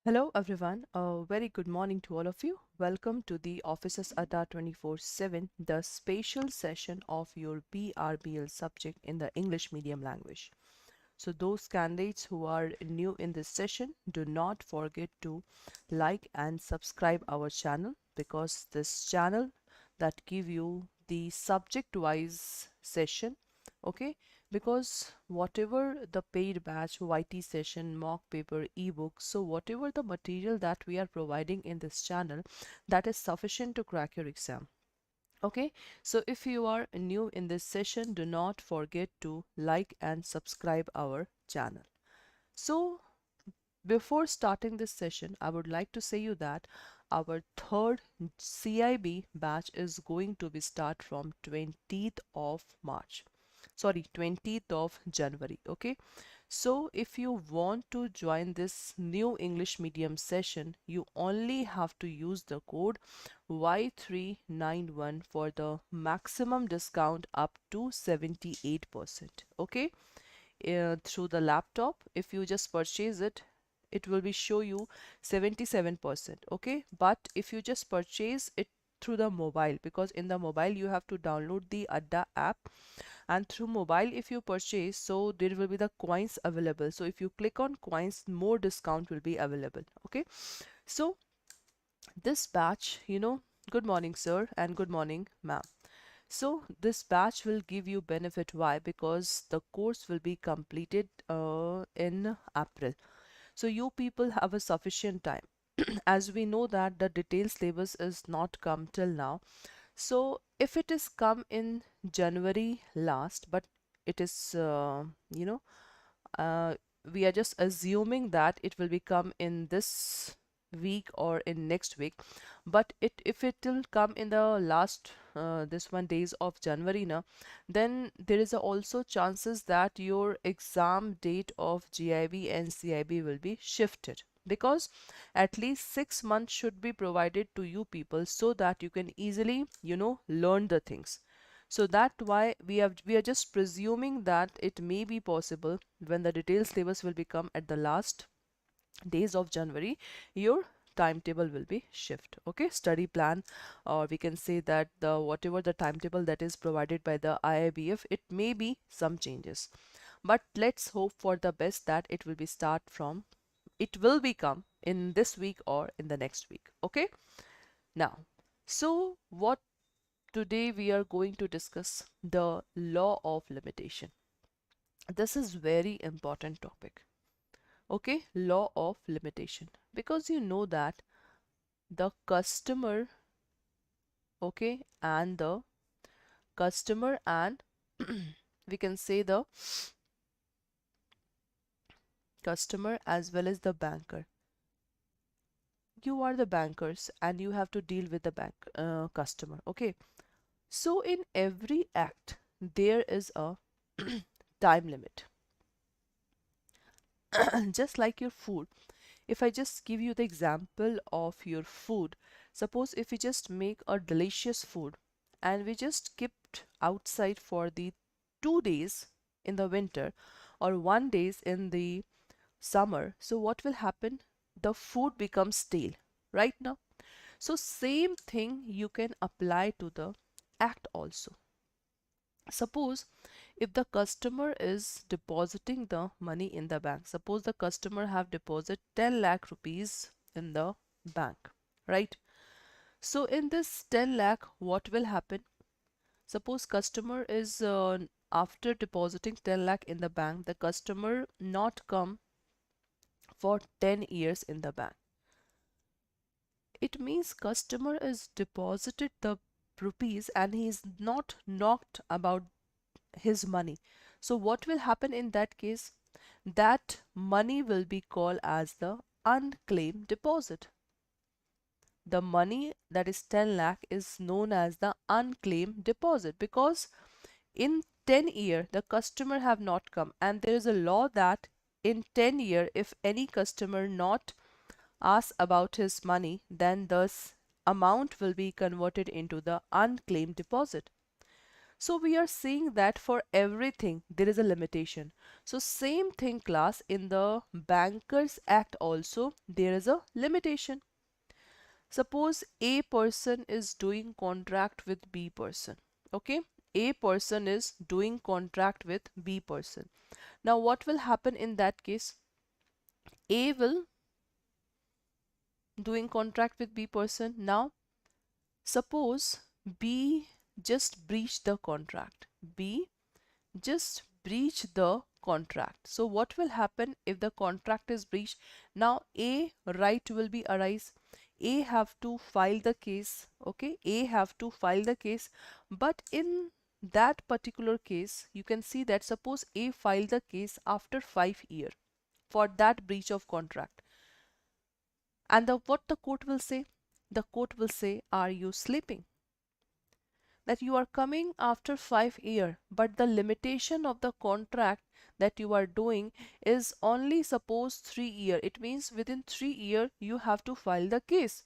Hello everyone, a very good morning to all of you. Welcome to the Offices Adda 24/7, the special session of your BRBL subject in the English medium language. So those candidates who are new in this session, do not forget to like and subscribe our channel, because this channel that give you the subject wise session, okay, because whatever the paid batch, YT session, mock paper, ebook, so whatever the material that we are providing in this channel, that is sufficient to crack your exam. Okay, so if you are new in this session, do not forget to like and subscribe our channel. So before starting this session, I would like to say you that our third CIB batch is going to be start from 20th of March. Sorry, 20th of January. Okay, so if you want to join this new English medium session, you only have to use the code Y391 for the maximum discount up to 78%. Okay, through the laptop, if you just purchase it, it will be show you 77%. Okay, but if you just purchase it through the mobile, because in the mobile you have to download the Adda app, and through mobile if you purchase, so there will be the coins available. So if you click on coins, more discount will be available. Okay, so this batch, good morning sir and good morning ma'am. So this batch will give you benefit. Why? Because the course will be completed in April, so you people have a sufficient time. As we know that the detailed syllabus is not come till now, so if it is come in January last, but it is uh, we are just assuming that it will become in this week or in next week, but if it will come in the last this one days of January now, then there is also chances that your exam date of JIIB and CIB will be shifted, because at least 6 months should be provided to you people so that you can easily learn the things. So that why we are just presuming that it may be possible when the detailed syllabus will become at the last days of January, your timetable will be shift. Okay, study plan, or we can say that the whatever the timetable that is provided by the IIBF, it may be some changes, but let's hope for the best that it will be start from, it will become in this week or in the next week. Okay, now, so what today we are going to discuss the law of limitation. This is very important topic. Okay, law of limitation, because you know that the customer, okay, and the customer and we can say the customer as well as the banker, you are the bankers and you have to deal with the bank customer. Okay, so in every act there is a time limit. Just like your food, if I just give you the example of your food, suppose if we just make a delicious food and we just kept outside for the 2 days in the winter or 1 days in the summer, so what will happen? The food becomes stale, right now. So same thing you can apply to the act also. Suppose if the customer is depositing the money in the bank, suppose the customer have deposit 10 lakh rupees in the bank, right? So in this 10 lakh, what will happen? Suppose customer is after depositing 10 lakh in the bank, the customer not come for 10 years in the bank. It means customer is deposited the rupees and he is not knocked about his money. So what will happen in that case? That money will be called as the unclaimed deposit. The money that is 10 lakh is known as the unclaimed deposit, because in 10 year the customer have not come, and there is a law that in 10 year if any customer not ask about his money, then this amount will be converted into the unclaimed deposit. So we are seeing that for everything there is a limitation. So same thing class, in the Bankers Act also there is a limitation. Suppose A person is doing contract with B person. Okay, A person is doing contract with B person. Now what will happen in that case? A will doing contract with B person. Now suppose B just breached the contract. B just breach the contract. So what will happen if the contract is breached? Now A right will be arise. A have to file the case. Okay, A have to file the case. But in that particular case, you can see that suppose A filed the case after 5 years for that breach of contract. And what the court will say? The court will say, are you sleeping? That you are coming after 5 years, but the limitation of the contract that you are doing is only suppose 3 years. It means within 3 years you have to file the case.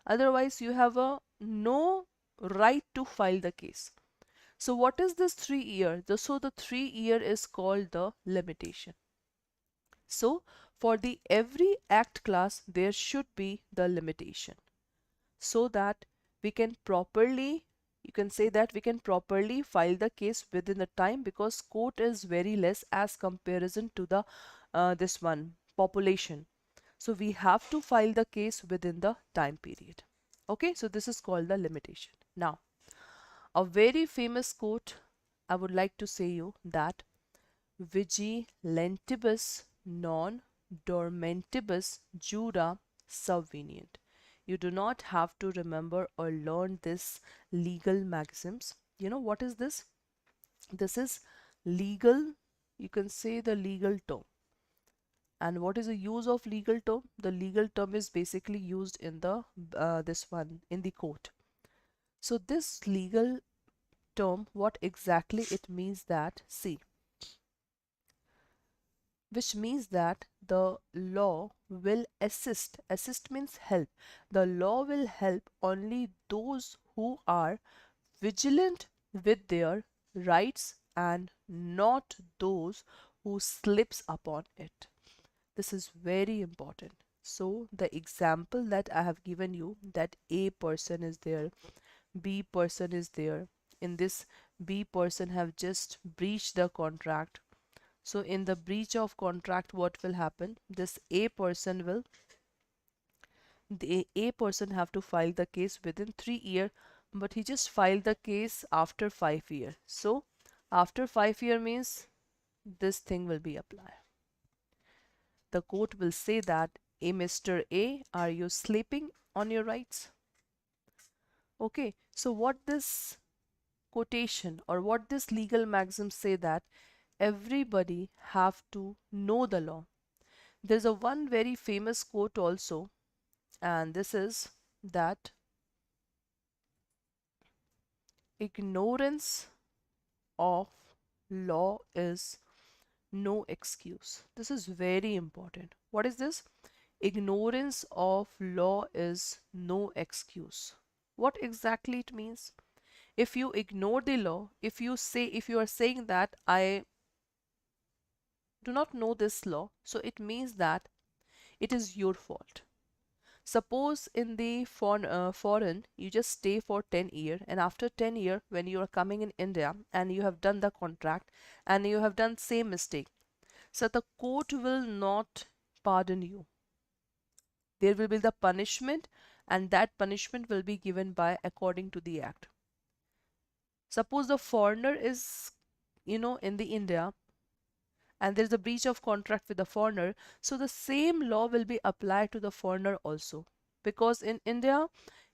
Otherwise you have a no right to file the case. So what is this 3 year? So the 3 year is called the limitation. So for the every act class there should be the limitation, so that we can properly, you can say that we can properly file the case within the time, because court is very less as comparison to the this one population. So we have to file the case within the time period. Okay, so this is called the limitation. Now a very famous quote I would like to say you, that vigilantibus non dormentibus jura subvenient. You do not have to remember or learn this legal maxims. You know what is this? This is legal, you can say the legal term. And what is the use of legal term? The legal term is basically used in the this one in the court. So this legal term, what exactly it means, that see, which means that the law will assist means help, the law will help only those who are vigilant with their rights and not those who slips upon it. This is very important. So the example that I have given you, that A person is there, B person is there, in this B person have just breached the contract. So in the breach of contract, what will happen? This A person will, the A person have to file the case within 3 years, but he just filed the case after 5 years. So after 5 years means this thing will be applied. The court will say that, a Mr. A, are you sleeping on your rights? Okay, so what this quotation or what this legal maxim say, that everybody have to know the law. There's a one very famous quote also, and this is that ignorance of law is no excuse. This is very important. What is this? Ignorance of law is no excuse. What exactly it means? If you ignore the law, if you are saying that I do not know this law, so it means that it is your fault. Suppose in the foreign you just stay for 10 years, and after 10 years when you are coming in India and you have done the contract and you have done same mistake, so the court will not pardon you. There will be the punishment, and that punishment will be given by according to the act. Suppose the foreigner is, in the India, and there is a breach of contract with the foreigner, so the same law will be applied to the foreigner also, because in India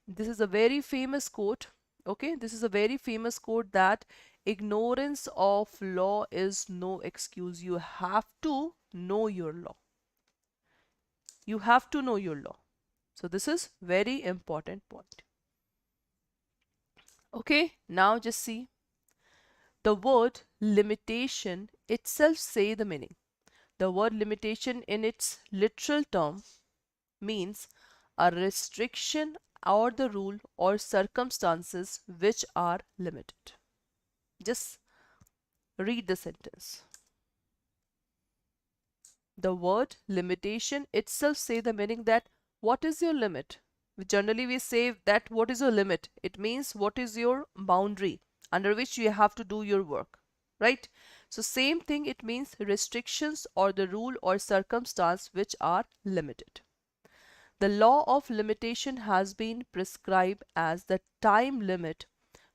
this is a very famous quote. Okay, this is a very famous quote, that ignorance of law is no excuse. You have to know your law. You have to know your law. So this is very important point. Okay, now just see, the word limitation itself say the meaning. The word limitation in its literal term means a restriction or the rule or circumstances which are limited. Just read the sentence. The word limitation itself say the meaning that what is your limit? Generally we say that what is your limit? It means what is your boundary under which you have to do your work, right? So same thing, it means restrictions or the rule or circumstance which are limited. The law of limitation has been prescribed as the time limit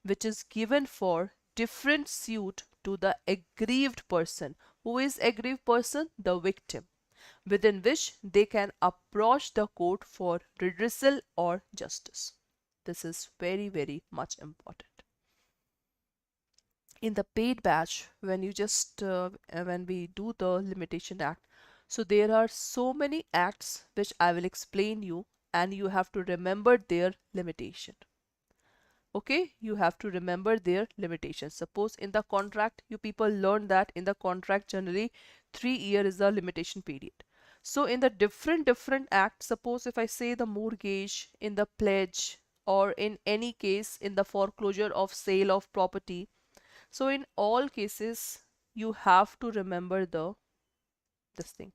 which is given for different suit to the aggrieved person. Who is aggrieved person? The victim, within which they can approach the court for redressal or justice. This is very, very much important. In the paid batch, when you just when we do the limitation act, so there are so many acts which I will explain you, and you have to remember their limitation. Okay, you have to remember their limitations. Suppose in the contract, you people learn that in the contract generally 3 year is the limitation period. So in the different acts, suppose if I say the mortgage, in the pledge, or in any case in the foreclosure of sale of property, so in all cases you have to remember this thing.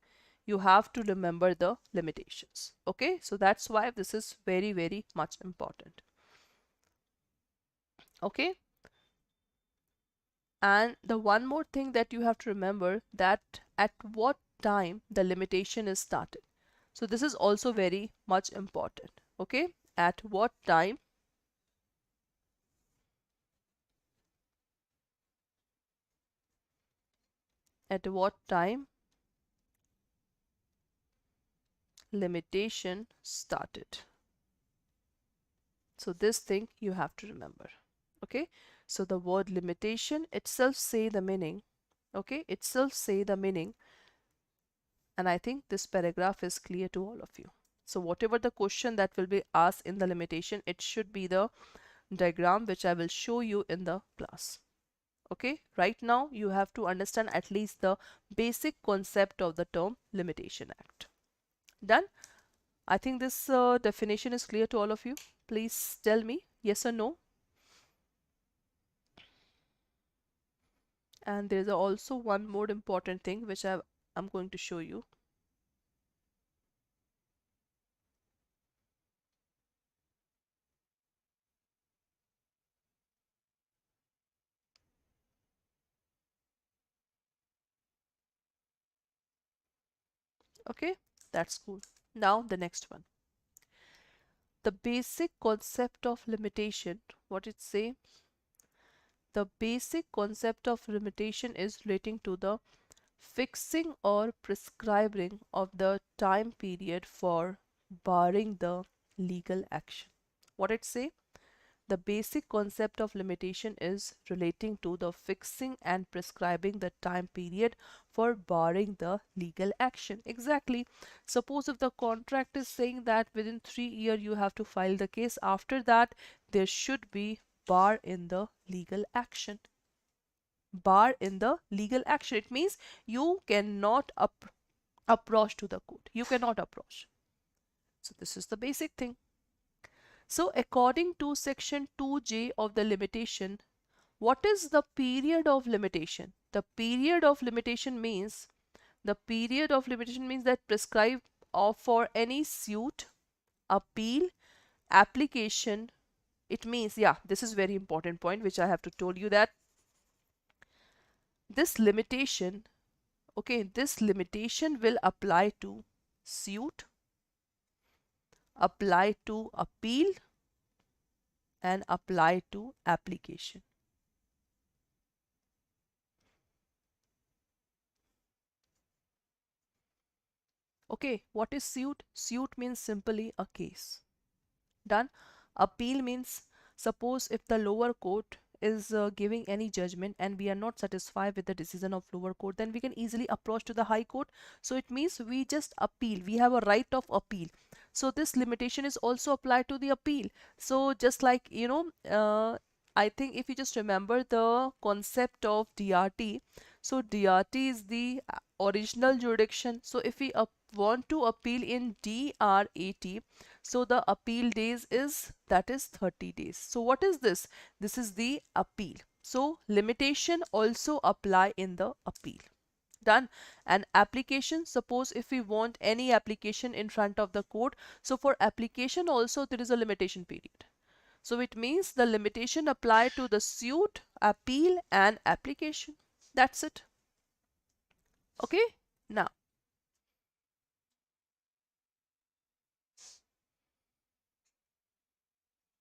You have to remember the limitations. Okay, so that's why this is very, very much important. Okay, and the one more thing that you have to remember, that at what time the limitation is started. So this is also very much important. Okay, at what time limitation started. So this thing you have to remember. Okay, so the word limitation itself say the meaning. Okay, itself say the meaning, and I think this paragraph is clear to all of you. So whatever the question that will be asked in the limitation, it should be the diagram which I will show you in the class. Okay, right now you have to understand at least the basic concept of the term limitation act. Done? I think this definition is clear to all of you. Please tell me yes or no. And there is also one more important thing which I'm going to show you. Okay, that's cool. Now the next one. The basic concept of limitation, what it say? The basic concept of limitation is relating to the fixing or prescribing of the time period for barring the legal action. What it say? The basic concept of limitation is relating to the fixing and prescribing the time period for barring the legal action. Exactly. Suppose if the contract is saying that within 3 years you have to file the case, after that there should be bar in the legal action. Bar in the legal action. It means you cannot approach to the court. You cannot approach. So this is the basic thing. So according to section 2J of the limitation, what is the period of limitation? The period of limitation means that prescribed for any suit, appeal, application. It means, yeah, this is very important point which I have to tell you, that this limitation, okay, this limitation will apply to suit, apply to appeal, and apply to application. Okay, what is suit? Suit means simply a case. Done. Appeal means, suppose if the lower court is giving any judgment and we are not satisfied with the decision of lower court, then we can easily approach to the high court. So it means we just appeal. We have a right of appeal. So this limitation is also applied to the appeal. So just like, I think if you just remember the concept of DRT, so DRT is the original jurisdiction. So if we want to appeal in DRAT, so the appeal days is, that is 30 days. So what is this? This is the appeal. So limitation also apply in the appeal. Done. And application, suppose if we want any application in front of the court, so for application also there is a limitation period. So it means the limitation apply to the suit, appeal and application. That's it. Okay. Now,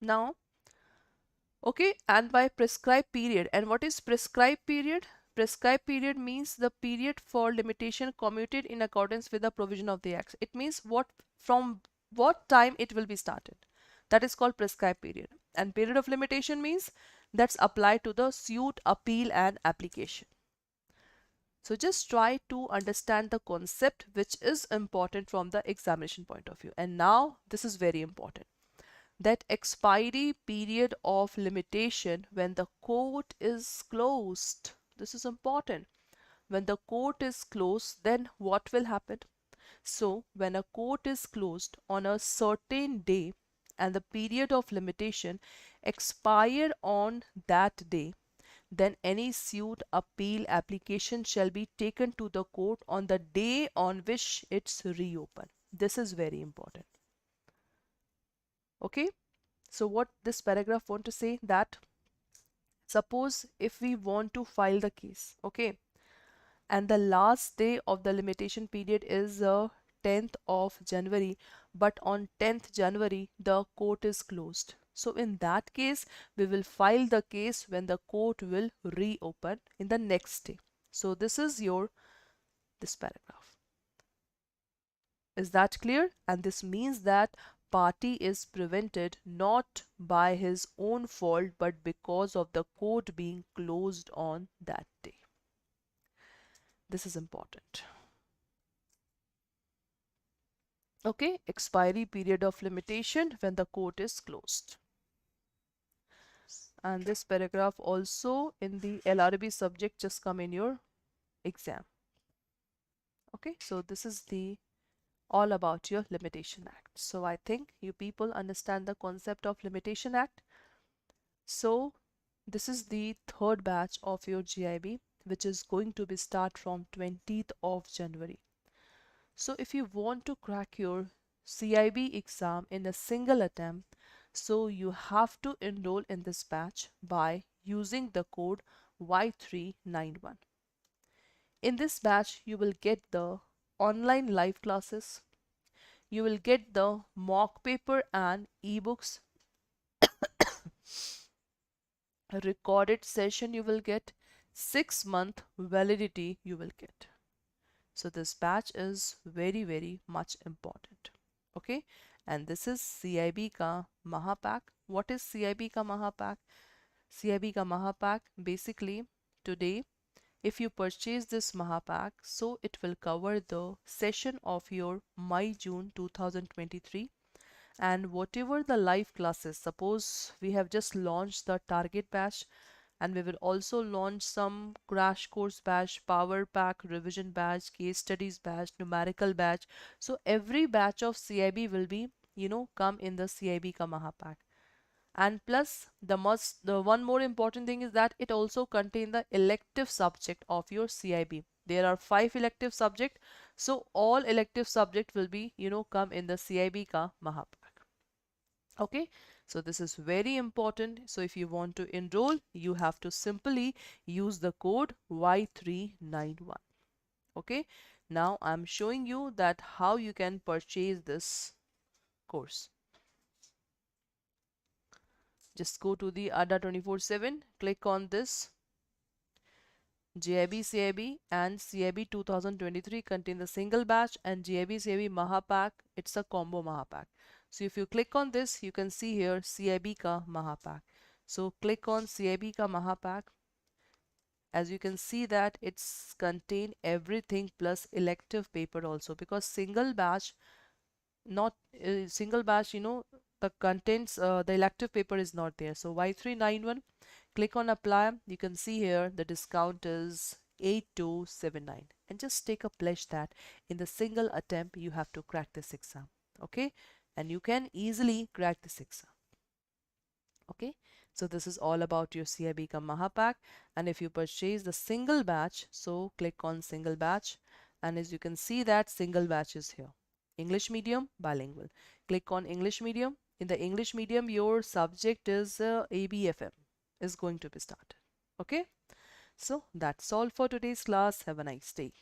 now, okay, and by prescribed period. And what is prescribed period? Prescribed period means the period for limitation commuted in accordance with the provision of the Act. It means what from what time it will be started. That is called prescribed period. And period of limitation means that's applied to the suit, appeal and application. So just try to understand the concept, which is important from the examination point of view. And now this is very important, that expiry period of limitation when the court is closed. This is important. When the court is closed, then what will happen? So when a court is closed on a certain day and the period of limitation expire on that day, then any suit, appeal, application shall be taken to the court on the day on which it's reopened. This is very important. Okay. So what this paragraph want to say, that suppose if we want to file the case, okay, and the last day of the limitation period is 10th of January, but on 10th January the court is closed. So in that case, we will file the case when the court will reopen in the next day. So this is this paragraph. Is that clear? And this means that party is prevented not by his own fault but because of the court being closed on that day. This is important. Okay, expiry period of limitation when the court is closed. And this paragraph also in the LRB subject just come in your exam. Okay, so this is the all about your Limitation Act. So I think you people understand the concept of Limitation Act. So this is the third batch of your JAIIB, which is going to be start from 20th of January. So if you want to crack your CAIIB exam in a single attempt, so you have to enroll in this batch by using the code Y391. In this batch, you will get the online live classes, you will get the mock paper and ebooks, a recorded session you will get, 6-month validity you will get. So this batch is very much important. Okay, and this is CAIIB ka Mahapak. What is CAIIB ka Mahapak? CAIIB ka Mahapak, basically today if you purchase this Mahapak, so it will cover the session of your May-June 2023, and whatever the live classes, suppose we have just launched the target batch, and we will also launch some crash course batch, power pack, revision batch, case studies batch, numerical batch. So every batch of CAIIB will be, come in the CAIIB ka Mahapak. And plus the one more important thing is that it also contain the elective subject of your CAIIB. There are 5 elective subject, so all elective subject will be come in the CAIIB ka Mahapak. Okay, so this is very important. So if you want to enroll, you have to simply use the code Y391. Okay, now I'm showing you that how you can purchase this course. Just go to the Adda 24/7, click on this. JAIIB CAIIB and CAIIB 2023 contain the single batch, and JAIIB CAIIB Mahapak, it's a combo Mahapak. So if you click on this, you can see here CAIIB ka Mahapak. So click on CAIIB ka Mahapak. As you can see that it's contain everything plus elective paper also, because single batch, not single batch, the contents, the elective paper is not there. So Y391, click on apply. You can see here the discount is 8279, and just take a pledge that in the single attempt you have to crack this exam. Okay, and you can easily crack this exam. Okay, so this is all about your CAIIB Mahapak. And if you purchase the single batch, so click on single batch, and as you can see that single batch is here. English medium, bilingual. Click on English medium. In the English medium, your subject is ABFM is going to be started. Okay, so that's all for today's class. Have a nice day.